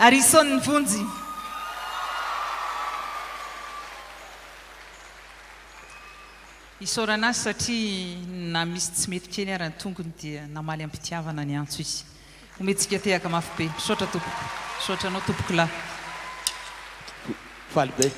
Arison Funzi. Isaorana satria na misy tsy mety kely ary ny tongony dia namaly ampitiavana ny antso izy. Ometsika tehaka mafy be. Misaotra tompoko. Misaotra anao tompoko lahy. Faly be.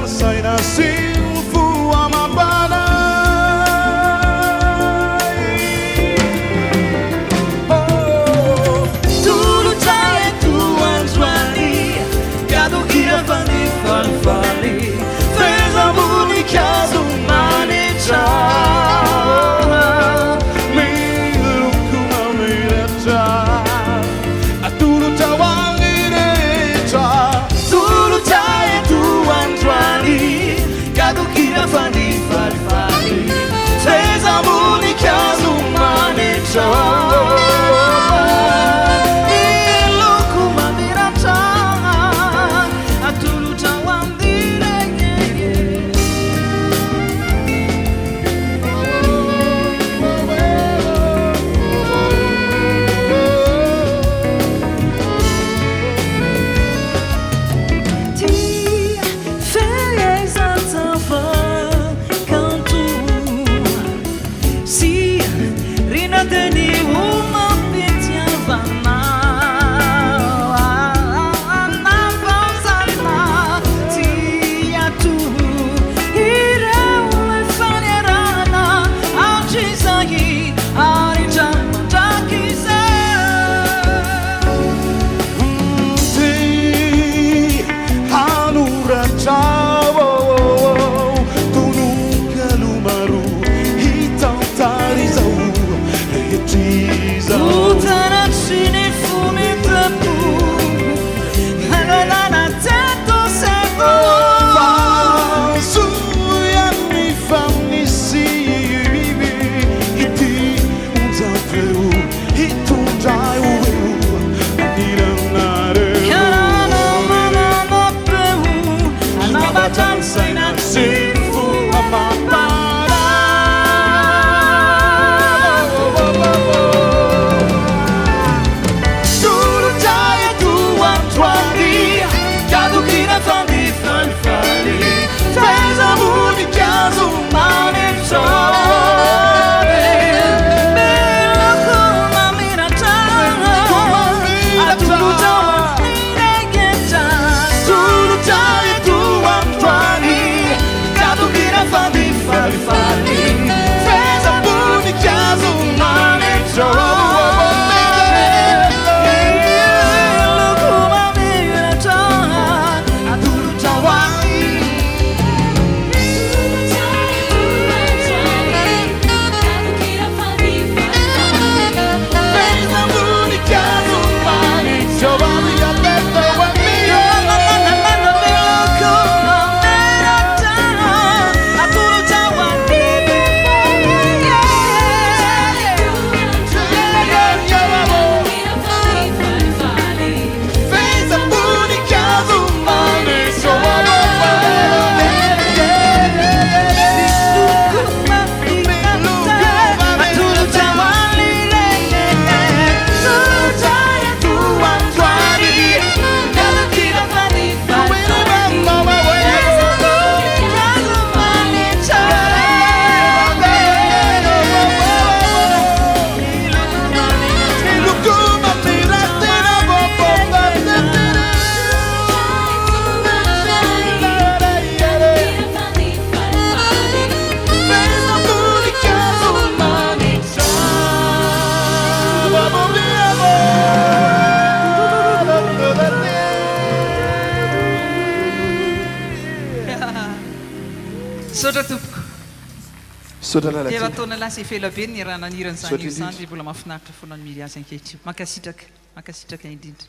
Saina silfu amabana Tudo taie tu anjuani Gado gira fani falfali Fez amor e caso maneja Milo kuma mireta A tudo tawangireja Tudo taie tu anjuani Gado Misaotra tompoko. Misaotra Teva lalatiana. taona lasa efela be ny raha nanirana Misaotra izany indrindra. izany dia mbola mahafinaritra foana ny mily azy ankehitriny. Mankasitraka indrindra.